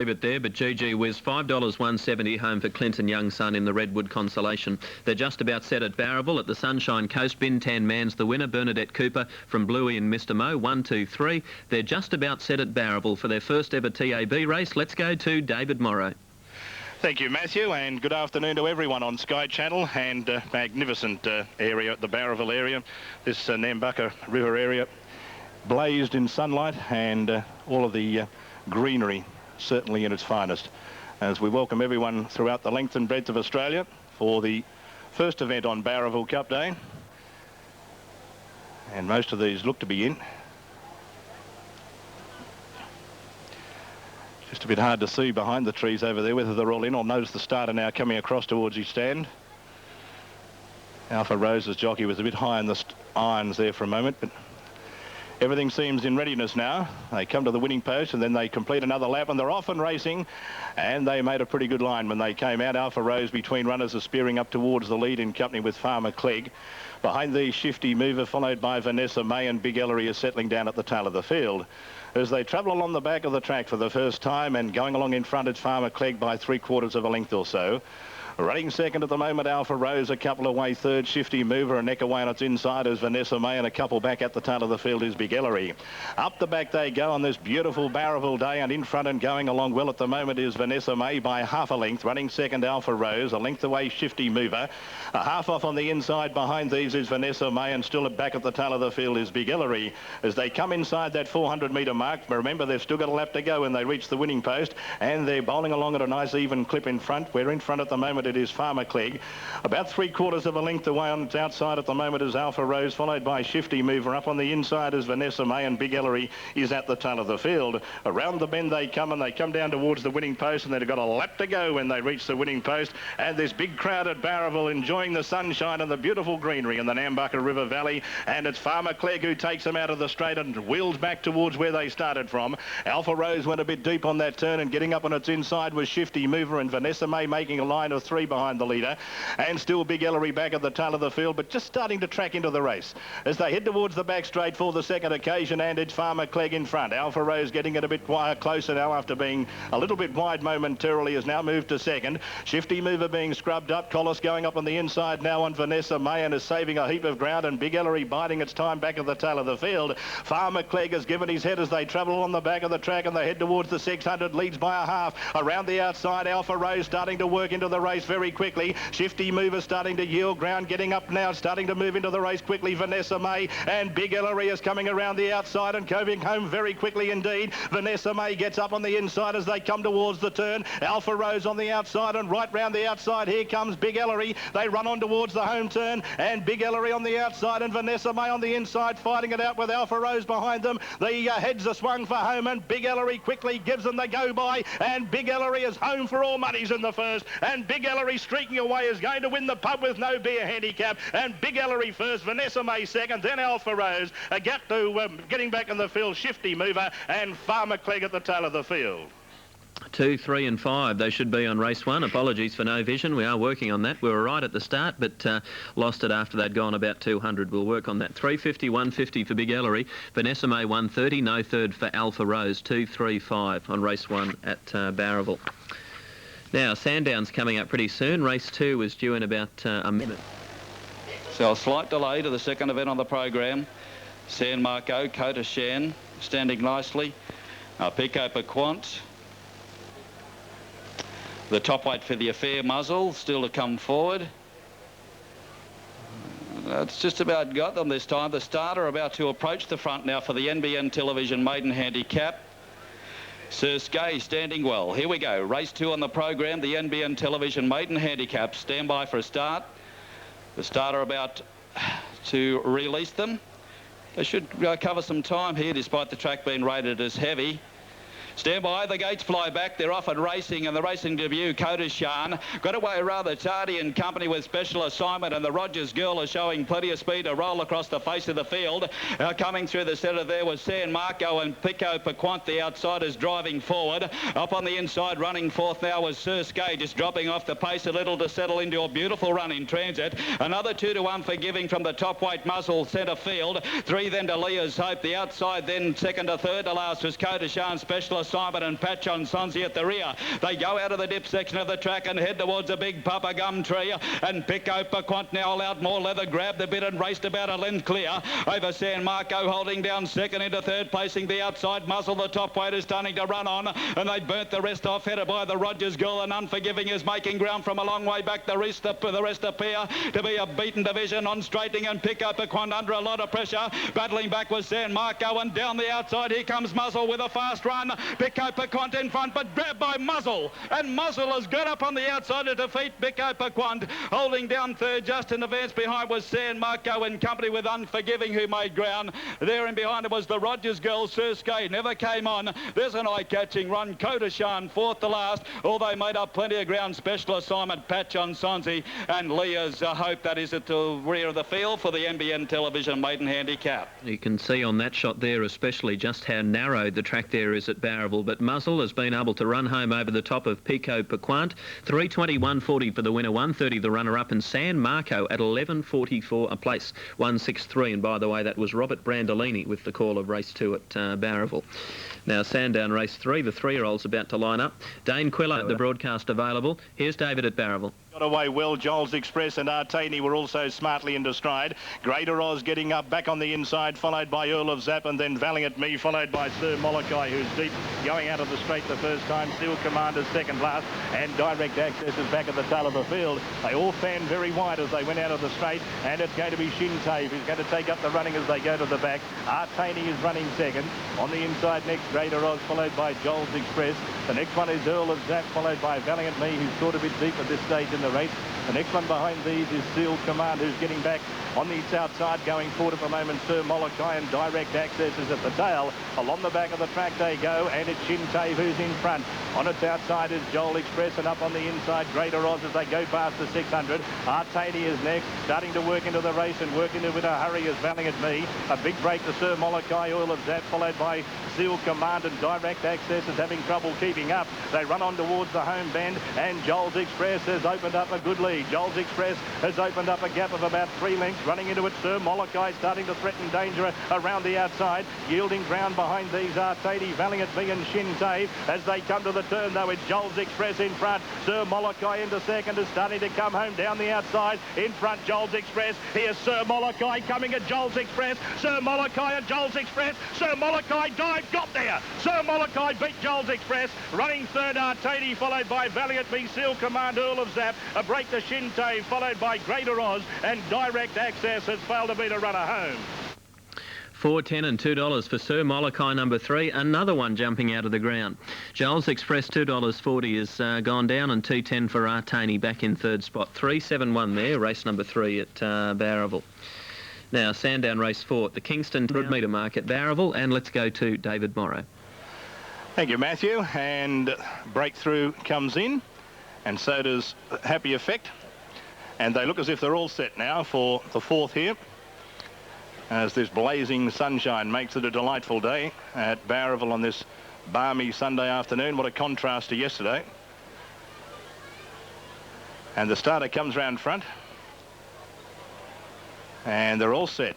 It there, but GG Whiz, $5.170 home for Clinton Young's son in the Redwood Consolation. They're just about set at Bowraville at the Sunshine Coast. Bin Tan Man's the winner. Bernadette Cooper from Bluey and Mr Mo, 1, 2, 3. They're just about set at Bowraville for their first ever TAB race. Let's go to David Morrow. Thank you, Matthew, and good afternoon to everyone on Sky Channel, and magnificent area at the Bowraville area. This Nambucca River area blazed in sunlight, and all of the greenery certainly in its finest, as we welcome everyone throughout the length and breadth of Australia for the first event on Bowraville Cup Day. And most of these look to be in. Just a bit hard to see behind the trees over there whether they're all in. I'll notice the starter now coming across towards his stand. Alpha Rose's jockey was a bit high in the irons there for a moment, but everything seems in readiness now. They come to the winning post and then they complete another lap, and they're off and racing, and they made a pretty good line when they came out. Alpha Rose between runners are spearing up towards the lead in company with Farmer Clegg. Behind the Shifty Mover, followed by Vanessa May, and Big Ellery is settling down at the tail of the field. As they travel along the back of the track for the first time, and going along in front, it's Farmer Clegg by 3/4 of a length or so. Running second at the moment, Alpha Rose, a couple away third, Shifty Mover, a neck away on its inside is Vanessa May, and a couple back at the tail of the field is Big Ellery. Up the back they go on this beautiful Bowraville day, and in front and going along well at the moment is Vanessa May by half a length. Running second, Alpha Rose, a length away, Shifty Mover. A half off on the inside behind these is Vanessa May, and still back at the tail of the field is Big Ellery. As they come inside that 400-metre mark, remember they've still got a lap to go when they reach the winning post, and they're bowling along at a nice even clip in front. We're in front at the moment, it is Farmer Clegg. About 3/4 of a length away on its outside at the moment is Alpha Rose, followed by Shifty Mover. Up on the inside is Vanessa May, and Big Ellery is at the tail of the field. Around the bend they come, and they come down towards the winning post, and they've got a lap to go when they reach the winning post. And this big crowd at Bowraville enjoying the sunshine and the beautiful greenery in the Nambucca River Valley. And it's Farmer Clegg who takes them out of the straight and wheels back towards where they started from. Alpha Rose went a bit deep on that turn, and getting up on its inside was Shifty Mover, and Vanessa May making a line of 3 behind the leader, and still Big Ellery back at the tail of the field, but just starting to track into the race as they head towards the back straight for the second occasion. And it's Farmer Clegg in front. Alpha Rose getting it a bit closer now after being a little bit wide momentarily, has now moved to second. Shifty Mover being scrubbed up. Collis going up on the inside now on Vanessa May, and is saving a heap of ground, and Big Ellery biding its time back at the tail of the field. Farmer Clegg has given his head as they travel on the back of the track, and they head towards the 600, leads by a half. Around the outside, Alpha Rose starting to work into the race very quickly. Shifty Mover starting to yield ground, getting up now, starting to move into the race quickly, Vanessa May, and Big Ellery is coming around the outside and going home very quickly indeed. Vanessa May gets up on the inside as they come towards the turn. Alpha Rose on the outside, and right round the outside here comes Big Ellery. They run on towards the home turn, and Big Ellery on the outside and Vanessa May on the inside, fighting it out with Alpha Rose behind them. The heads are swung for home, and Big Ellery quickly gives them the go-by, and Big Ellery is home for all monies in the first, and Big Ellery streaking away is going to win the pub with no beer handicap. And Big Ellery first, Vanessa May second, then Alpha Rose. A gap to getting back in the field, Shifty Mover, and Farmer Clegg at the tail of the field. 2, 3 and 5, they should be on race 1. Apologies for no vision, we are working on that. We were right at the start, but lost it after they'd gone about 200. We'll work on that. 350, 150 for Big Ellery. Vanessa May 130, no third for Alpha Rose. 2, 3, 5 on race 1 at Bowraville. Now, Sandown's coming up pretty soon. Race 2 is due in about a minute. So a slight delay to the second event on the program. San Marco, Kota Shan, standing nicely. Pico Paquant. The top weight for the affair, Muzzle, still to come forward. That's just about got them this time. The starter about to approach the front now for the NBN Television Maiden Handicap. Sir Skye standing well. Here we go. Race 2 on the program, the NBN Television Maiden Handicap. Stand by for a start. The starter about to release them. They should cover some time here despite the track being rated as heavy. Stand by, the gates fly back, they're off and racing, and the racing debut, Kota Shan, got away rather tardy in company with Special Assignment, and the Rogers Girl is showing plenty of speed to roll across the face of the field. Coming through the centre there was San Marco, and Pico Paquant, the outsiders, driving forward. Up on the inside, running fourth now was Sir Skye, just dropping off the pace a little to settle into a beautiful run in transit. Another 2 to 1 for Giving from the top weight Muzzle centre field. 3 then to Leah's Hope, the outside then second to third to last was Kota Shan, Special Assignment. Simon and Patch on Sonsi at the rear. They go out of the dip section of the track and head towards a big Papa Gum tree. And Pico Paquant now allowed more leather, grabbed a bit and raced about a length clear. Over San Marco holding down second into third, placing the outside Muzzle. The top weight is starting to run on, and they burnt the rest off, headed by the Rogers Girl, and Unforgiving is making ground from a long way back. The rest appear to be a beaten division on straightening, and Pico Paquant under a lot of pressure. Battling back was San Marco, and down the outside here comes Muzzle with a fast run. Pico Paquant in front, but grabbed by Muzzle, and Muzzle has got up on the outside to defeat Pico Paquant. Holding down third, just in advance behind was San Marco in company with Unforgiving, who made ground. There and behind it was the Rogers Girl. Sir Skay never came on. There's an eye-catching run. Kodashan fourth to last, although made up plenty of ground. Specialist Simon Patch on Sonsi, and Leah's Hope, that is at the rear of the field for the NBN Television Maiden Handicap. You can see on that shot there especially just how narrow the track there is at Bowraville, but Muzzle has been able to run home over the top of Pico Paquant. 3:21.40 for the winner, 1:30 the runner-up, and San Marco at 11:44 a place, 1:63. And by the way, that was Robert Brandolini with the call of race 2 at Bowraville. Now Sandown race 3, the 3-year-old's about to line up. Dane Quiller, the broadcast available. Here's David at Bowraville. Got away well. Joel's Express and Artani were also smartly into stride. Greater Oz getting up back on the inside, followed by Earl of Zap, and then Valiant Me, followed by Sir Molokai, who's deep, going out of the straight the first time. Steel Commander's second last, and Direct Access is back at the tail of the field. They all fanned very wide as they went out of the straight, and it's going to be Shintave who's going to take up the running as they go to the back. Artani is running second. On the inside next, Greater Oz, followed by Joel's Express. The next one is Earl of Zap, followed by Valiant Me, who's sort of a bit deep at this stage in the race. The next one behind these is Steel Command, who's getting back on the outside. Going forward at the moment, Sir Molokai, and Direct Access is at the tail. Along the back of the track they go, and it's Shintave who's in front. On its outside is Joel Express, and up on the inside, Greater Oz as they go past the 600. Artani is next, starting to work into the race and work into it with a hurry as Valiant Me. A big break to Sir Molokai, Earl of Zap, followed by Steel Command, and Direct Access is having trouble keeping up. They run on towards the home bend, and Joel's Express has opened up a good lead. Joel's Express has opened up a gap of about 3 lengths. Running into it, Sir Molokai starting to threaten danger around the outside. Yielding ground behind these are Artadi, Valiant Me and Shintave. As they come to the turn, though, it's Joel's Express in front. Sir Molokai into second is starting to come home down the outside. In front, Joel's Express. Here's Sir Molokai coming at Joel's Express. Sir Molokai at Joel's Express. Sir Molokai dived, got there. Sir Molokai beat Joel's Express. Running third, Artadi, followed by Valiant Me, Steel Command, Earl of Zap. A break to Shintave, followed by Greater Oz, and Direct Access has failed to beat a runner home. $4.10 and $2 for Sir Molokai number 3. Another one jumping out of the ground. Joel's Express $2.40 has gone down, and $2.10 for Artani back in third spot. 3.71 there, race number 3 at Bowraville. Now Sandown race 4 at the Kingston 100-metre mark at Bowraville, and let's go to David Morrow. Thank you, Matthew. And Breakthrough comes in, and so does Happy Effect. And they look as if they're all set now for the 4th here, as this blazing sunshine makes it a delightful day at Bowraville on this balmy Sunday afternoon. What a contrast to yesterday. And the starter comes round front, and they're all set.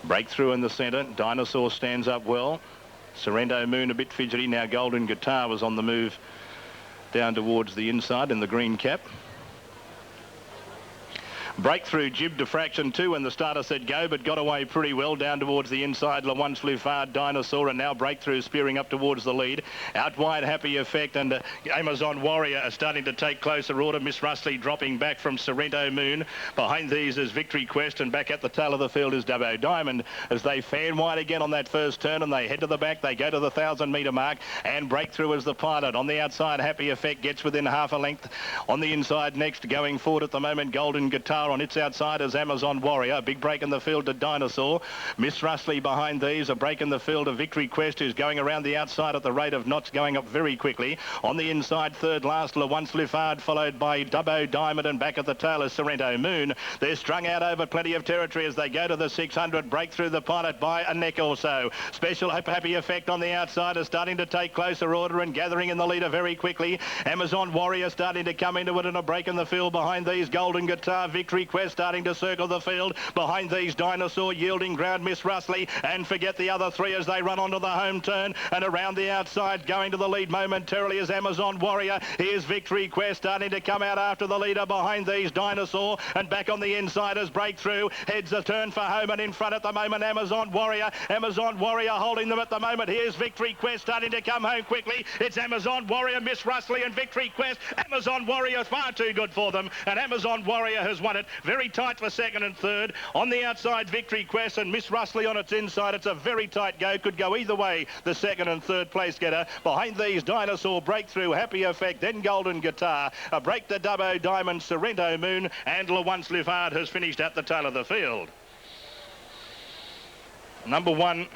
Breakthrough in the centre. Dinosaur stands up well. Sorrento Moon a bit fidgety. Now Golden Guitar was on the move down towards the inside in the green cap. Breakthrough jibbed to fraction 2 when the starter said go, but got away pretty well down towards the inside. Le One Slufard, Dinosaur, and now Breakthrough spearing up towards the lead. Out wide, Happy Effect and Amazon Warrior are starting to take closer order. Miss Rustley dropping back from Sorrento Moon. Behind these is Victory Quest, and back at the tail of the field is Dubbo Diamond as they fan wide again on that first turn, and they head to the back. They go to the 1,000-metre mark, and Breakthrough is the pilot. On the outside, Happy Effect gets within half a length. On the inside next, going forward at the moment, Golden Guitar. On its outside is Amazon Warrior. A big break in the field to Dinosaur. Miss Rustley behind these. A break in the field to Victory Quest, who's going around the outside at the rate of knots, going up very quickly. On the inside, third last, Le One Slufard, followed by Dubbo Diamond, and back at the tail is Sorrento Moon. They're strung out over plenty of territory as they go to the 600. Breakthrough the pilot by a neck or so. Special Happy Effect on the outside is starting to take closer order and gathering in the leader very quickly. Amazon Warrior starting to come into it, and a break in the field behind these. Golden Guitar, Victory Victory Quest starting to circle the field. Behind these, Dinosaur yielding ground, Miss Russley, and forget the other three as they run onto the home turn. And around the outside, going to the lead momentarily is Amazon Warrior. Here's Victory Quest starting to come out after the leader. Behind these, Dinosaur, and back on the inside as Breakthrough. Heads a turn for home, and in front at the moment, Amazon Warrior. Amazon Warrior holding them at the moment. Here's Victory Quest starting to come home quickly. It's Amazon Warrior, Miss Russley and Victory Quest. Amazon Warrior far too good for them, and Amazon Warrior has won it. Very tight for second and third. On the outside, Victory Quest and Miss Russley on its inside. It's a very tight go. Could go either way, the second and third place getter. Behind these, Dinosaur, Breakthrough, Happy Effect, then Golden Guitar. A Break the Dubbo, Diamond, Sorrento Moon, and Le Once Live Hard has finished at the tail of the field. Number one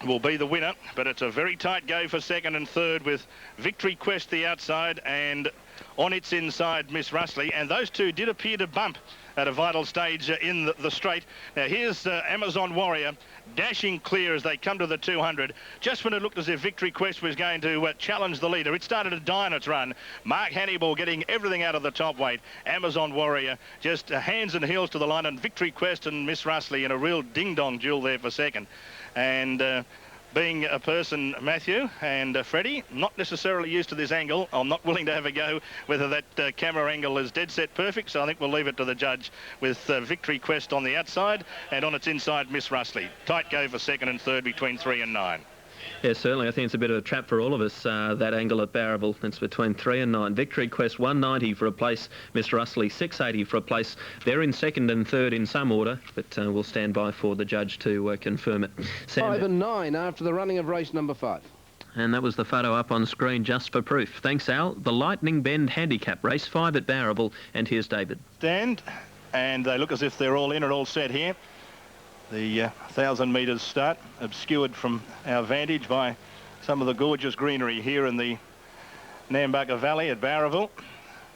will be the winner, but it's a very tight go for second and third with Victory Quest the outside and on its inside Miss Russley, and those two did appear to bump at a vital stage in the straight. Now here's Amazon Warrior dashing clear as they come to the 200. Just when it looked as if Victory Quest was going to challenge the leader, it started to die on its run. Mark Hannibal getting everything out of the top weight. Amazon Warrior just hands and heels to the line, and Victory Quest and Miss Russley in a real ding-dong duel there for second. And being a person, Matthew and Freddie, not necessarily used to this angle, I'm not willing to have a go whether that camera angle is dead set perfect, so I think we'll leave it to the judge with Victory Quest on the outside and on its inside Miss Russley. Tight go for second and third between 3 and 9. Yes, certainly. I think it's a bit of a trap for all of us, that angle at Bowraville. It's between 3 and 9. Victory Quest 190 for a place. Miss Russley 680 for a place. They're in second and third in some order, but we'll stand by for the judge to confirm it. 5 and 9 after the running of race number 5. And that was the photo up on screen just for proof. Thanks, Al. The Lightning Bend Handicap, race 5 at Bowraville. And here's David. Stand, and they look as if they're all in and all set here. The 1,000 metres start, obscured from our vantage by some of the gorgeous greenery here in the Nambucca Valley at Bowraville.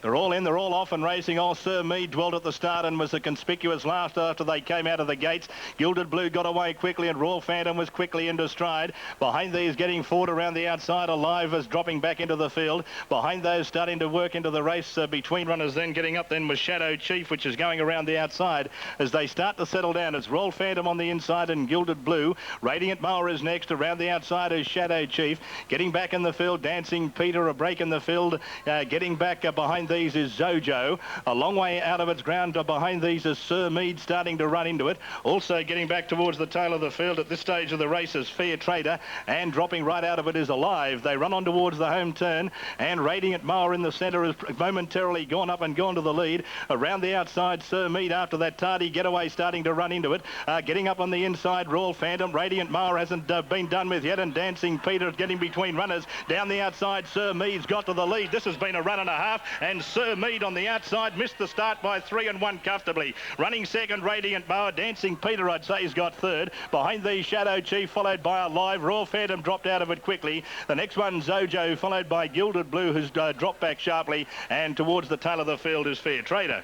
They're all in, they're all off and racing. Old Sir Mead dwelt at the start and was the conspicuous last after they came out of the gates. Gilded Blue got away quickly and Royal Phantom was quickly into stride. Behind these, getting forward around the outside, Alive is dropping back into the field. Behind those, starting to work into the race between runners, then getting up then was Shadow Chief, which is going around the outside. As they start to settle down, it's Royal Phantom on the inside and Gilded Blue. Radiant Mower is next. Around the outside is Shadow Chief. Getting back in the field, Dancing Peter, a break in the field. Getting back behind these is Zojo. A long way out of its ground behind these is Sir Mead starting to run into it. Also getting back towards the tail of the field at this stage of the race is Fair Trader, and dropping right out of it is Alive. They run on towards the home turn, and Radiant Mower in the centre has momentarily gone up and gone to the lead. Around the outside, Sir Mead after that tardy getaway starting to run into it. Getting up on the inside, Royal Phantom. Radiant Mower hasn't been done with yet, and Dancing Peter getting between runners. Down the outside, Sir Mead's got to the lead. This has been a run and a half, and Sir Mead on the outside missed the start by 3 and 1 comfortably. Running second, Radiant Mower. Dancing Peter, I'd say, has got third. Behind these, Shadow Chief, followed by Alive. Royal Phantom dropped out of it quickly. The next one, Zojo, followed by Gilded Blue, who's dropped back sharply, and towards the tail of the field is Fair Trader.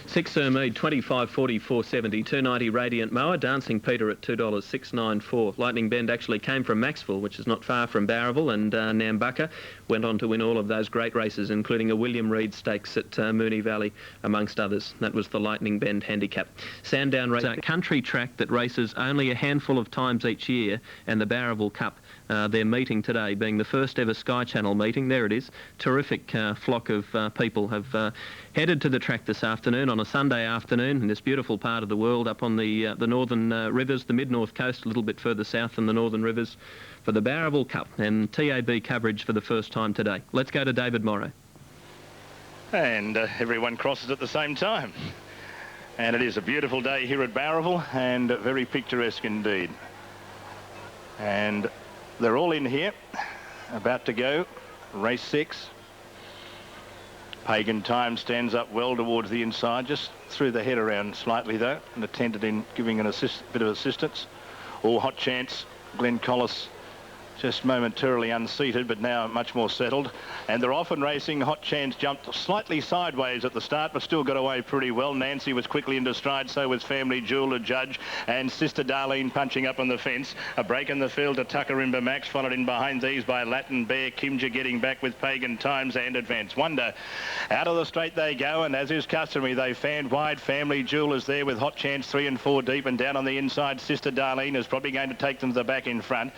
6 Sir Mead, 25.40, 4.70, 2.90 Radiant Mower, Dancing Peter at $2, 6.94. Lightning Bend actually came from Maxville, which is not far from Bowraville, and Nambucca went on to win all of those great races, including a William Reid Stakes at Moonee Valley, amongst others. That was the Lightning Bend Handicap. Sandown race, a country track that races only a handful of times each year, and the Bowraville Cup. Their meeting today being the first ever Sky Channel meeting. There it is. Terrific flock of people have headed to the track this afternoon on a Sunday afternoon in this beautiful part of the world up on the northern rivers, the mid-north coast, a little bit further south than the northern rivers, for the Bowraville Cup, and TAB coverage for the first time today. Let's go to David Morrow. And everyone crosses at the same time. And it is a beautiful day here at Bowraville, and very picturesque indeed. And they're all in here, about to go. Race 6. Pagan Time stands up well towards the inside, just threw the head around slightly though, and attended in giving an bit of assistance. All Hot Chance, Glenn Collis Just momentarily unseated, but now much more settled. And they're often racing. Hot Chance jumped slightly sideways at the start, but still got away pretty well. Nancy was quickly into stride, so was Family Jewel, the judge, and Sister Darlene punching up on the fence. A break in the field to Tuckarimba Max, followed in behind these by Latin Bear, Kimja getting back with Pagan Times and Advance Wonder. Out of the straight they go, and as is customary, they fanned wide. Family Jewel is there with Hot Chance 3 and 4 deep, and down on the inside, Sister Darlene is probably going to take them to the back in front.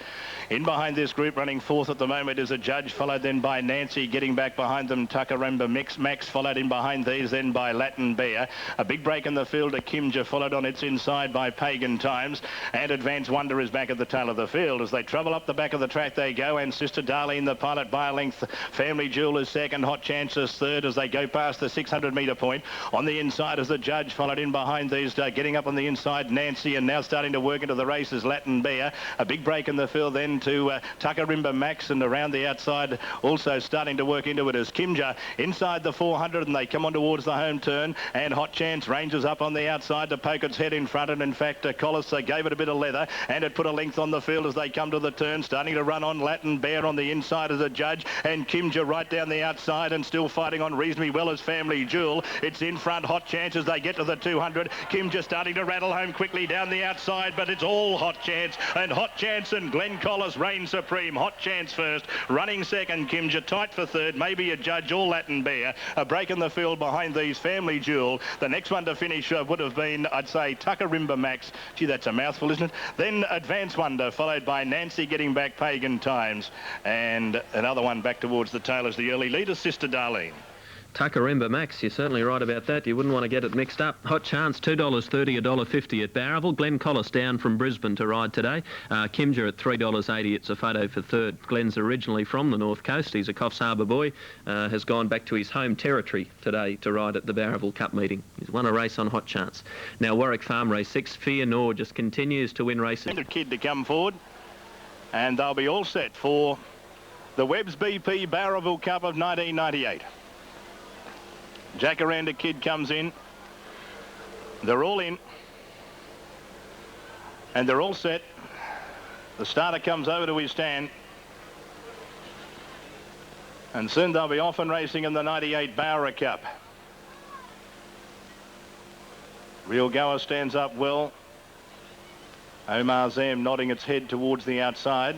In behind this group, running fourth at the moment, is a judge, followed then by Nancy, getting back behind them, Tuckarimba Max, followed in behind these then by Latin Bear. A big break in the field to Kimja, followed on its inside by Pagan Times, and Advance Wonder is back at the tail of the field. As they travel up the back of the track they go, and Sister Darlene, the pilot, by a length. Family Jewel is second, Hot Chance is third as they go past the 600-metre point. On the inside is the judge, followed in behind these, getting up on the inside, Nancy, and now starting to work into the race is Latin Bear. A big break in the field then to Tuckarimba Max, and around the outside also starting to work into it is Kimja inside the 400, and they come on towards the home turn, and Hot Chance ranges up on the outside to poke its head in front, and in fact Collis gave it a bit of leather, and it put a length on the field as they come to the turn, starting to run on. Latin Bear on the inside as a judge, and Kimja right down the outside and still fighting on reasonably well as Family Jewel. It's in front, Hot Chance as they get to the 200. Kimja starting to rattle home quickly down the outside, but it's all Hot Chance, and Hot Chance and Glenn Collis reign supreme. Hot Chance first, running second, Kimja tight for third, maybe a judge or Latin Bear. A break in the field behind these, Family Jewel. The next one to finish would have been, I'd say, Tuckarimba Max. Gee, that's a mouthful, isn't it? Then Advance Wonder, followed by Nancy getting back Pagan Times, and another one back towards the tail as the early leader, Sister Darlene. Tuckarimba Max, you're certainly right about that. You wouldn't want to get it mixed up. Hot Chance, $2.30, $1.50 at Bowraville. Glenn Collis down from Brisbane to ride today. Kimja at $3.80. It's a photo for third. Glenn's originally from the North Coast. He's a Coffs Harbour boy. Has gone back to his home territory today to ride at the Bowraville Cup meeting. He's won a race on Hot Chance. Now Warwick Farm Race 6, Fear Nor just continues to win races. Kid to come forward, and they'll be all set for the Webbs BP Bowraville Cup of 1998. Jacaranda Kid comes in. They're all in. And they're all set. The starter comes over to his stand. And soon they'll be off and racing in the 98 Bowra Cup. Real Goer stands up well. Omar Zam nodding its head towards the outside.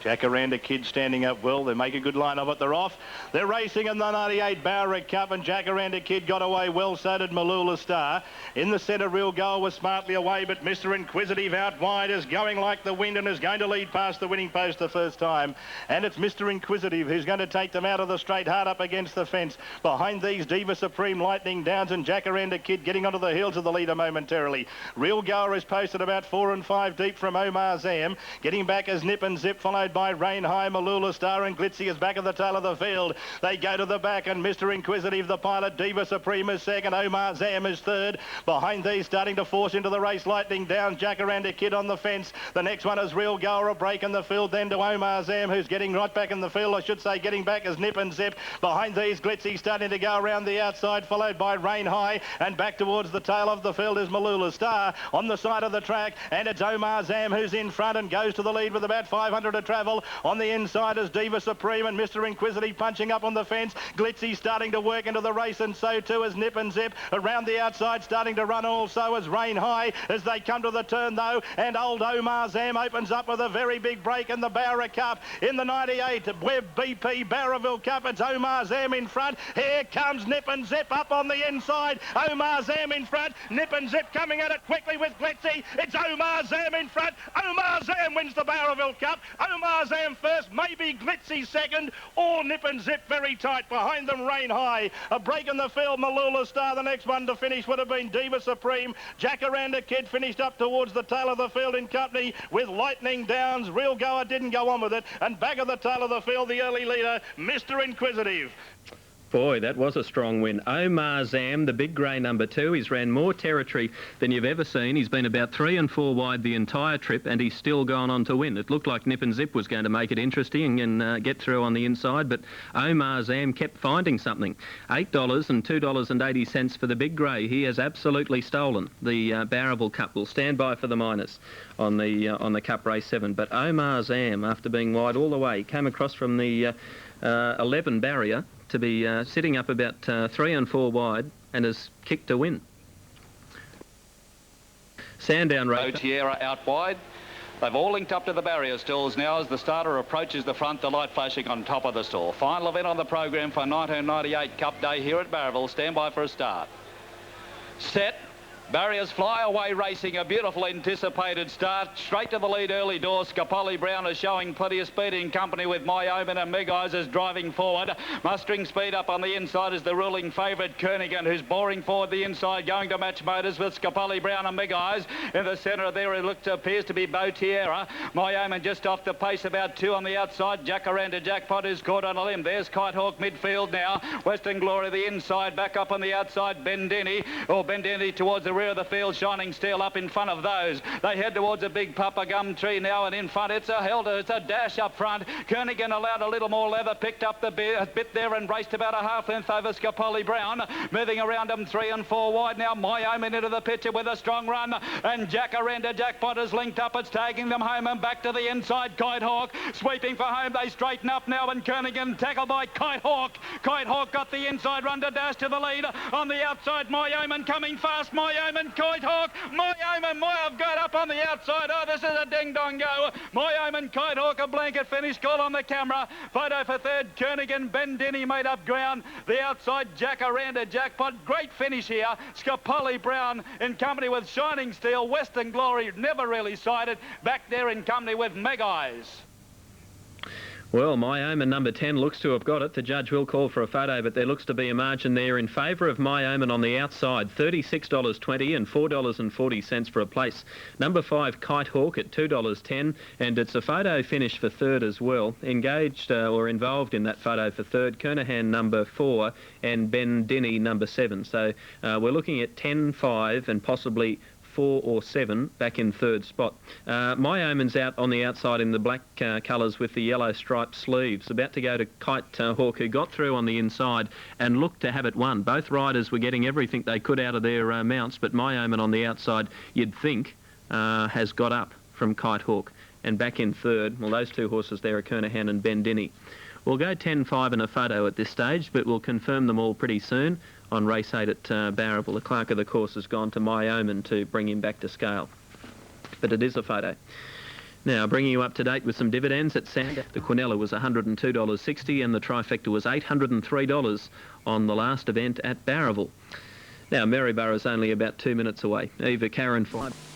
Jacaranda Kid standing up well. They make a good line of it. They're off. They're racing in the 98 Bowra Cup, and Jacaranda Kid got away well. So did Malula Star. In the centre, Real Goal was smartly away, but Mr. Inquisitive out wide is going like the wind and is going to lead past the winning post the first time. And it's Mr. Inquisitive who's going to take them out of the straight, hard up against the fence. Behind these, Diva Supreme, Lightning Downs, and Jacaranda Kid getting onto the heels of the leader momentarily. Real Goer is posted about 4 and 5 deep from Omar Zam. Getting back as Nip and Zip, followed by Rain High, Malula Star, and Glitzy is back at the tail of the field. They go to the back, and Mr. Inquisitive, the pilot, Diva Supreme is second, Omar Zam is third. Behind these, starting to force into the race, Lightning Down, Jacaranda Kid on the fence. The next one is Real Goer, a break in the field, then to Omar Zam, who's getting right back in the field, I should say, getting back as Nip and Zip. Behind these, Glitzy starting to go around the outside, followed by Rain High, and back towards the tail of the field is Malula Star on the side of the track, and it's Omar Zam who's in front and goes to the lead with about 500 to travel. On the inside is Diva Supreme, and Mr. Inquisitive punching up on the fence. Glitzy starting to work into the race, and so too is Nip and Zip. Around the outside starting to run also is Rain High as they come to the turn though, and old Omar Zam opens up with a very big break in the Bowra Cup in the 98 Webb BP Bowraville Cup. It's Omar Zam in front. Here comes Nip and Zip up on the inside. Omar Zam in front. Nip and Zip coming at it quickly with Glitzy. It's Omar Zam in front. Omar Zam wins the Bowraville Cup. Omar Zam first, maybe Glitzy second, or Nip and Zip very tight. Behind them, Rain High. A break in the field, Malula Star. The next one to finish would have been Diva Supreme. Jacaranda Kid finished up towards the tail of the field in company with Lightning Downs. Real Goer didn't go on with it. And back of the tail of the field, the early leader, Mr. Inquisitive. Boy, that was a strong win. Omar Zam, the big grey number 2, he's ran more territory than you've ever seen. He's been about 3 and 4 wide the entire trip, and he's still gone on to win. It looked like Nip and Zip was going to make it interesting and get through on the inside, but Omar Zam kept finding something. $8 and $2.80 for the big grey. He has absolutely stolen the Bowraville Cup. We'll stand by for the minus on the Cup Race 7. But Omar Zam, after being wide all the way, came across from the 11 barrier to be sitting up about 3 and 4 wide and has kicked a win. Sandown race. Tierra out wide. They've all linked up to the barrier stalls now as the starter approaches the front, the light flashing on top of the stall. Final event on the program for 1998 Cup Day here at Bowraville. Stand by for a start. Set. Barriers fly away racing, a beautiful anticipated start. Straight to the lead early door. Scapoli Brown is showing plenty of speed in company with My Omen, and Meg Eyes is driving forward. Mustering speed up on the inside is the ruling favourite Kernigan, who's boring forward the inside, going to match motors with Scapoli Brown and Meg Eyes. In the centre there it appears to be Bow Tierra. My Omen just off the pace, about 2 on the outside. Jacaranda Jackpot is caught on a limb. There's Kite Hawk midfield now. Western Glory the inside, back up on the outside. Bendini towards the rear of the field. Shining Steel up in front of those. They head towards a big Papa Gum tree now, and in front it's a dash up front. Kernigan allowed a little more leather, picked up the bit there and raced about a half length over Scapoli Brown. Moving around them 3 and 4 wide now. My Omen into the picture with a strong run, and Jacaranda Jackpot is linked up. It's taking them home and back to the inside. Kite Hawk sweeping for home. They straighten up now, and Kernigan tackled by Kite Hawk. Kite Hawk got the inside run to dash to the lead. On the outside, My Omen coming fast. My Omen, Kite Hawk, My Omen, I've got up on the outside. Oh, this is a ding-dong go. My Omen, Kite Hawk, a blanket finish call on the camera. Photo for third, Kernigan, Bendini made up ground. The outside, Jacaranda Jackpot, great finish here. Scapoli Brown in company with Shining Steel. Western Glory never really sighted. Back there in company with Meg Eyes. Well, My Omen number 10 looks to have got it. The judge will call for a photo, but there looks to be a margin there in favour of My Omen on the outside. $36.20 and $4.40 for a place. Number 5, Kite Hawk at $2.10, and it's a photo finish for third as well. Engaged or involved in that photo for third, Kernahan number 4 and Bendini number 7. So we're looking at 10, 5 and possibly 4 or 7 back in third spot. My Omen's out on the outside in the black colours with the yellow striped sleeves, about to go to Kite Hawk, who got through on the inside and looked to have it won. Both riders were getting everything they could out of their mounts, but My Omen on the outside, you'd think, has got up from Kite Hawk. And back in third, well, those two horses there are Kernahan and Bendini. We'll go 10, 5 and a photo at this stage, but we'll confirm them all pretty soon on race 8 at Bowraville. The clerk of the course has gone to My Omen to bring him back to scale. But it is a photo. Now, bringing you up to date with some dividends at Sandown. The Quinella was $102.60 and the trifecta was $803 on the last event at Bowraville. Now, Maryborough's only about 2 minutes away. Eva Karen 5.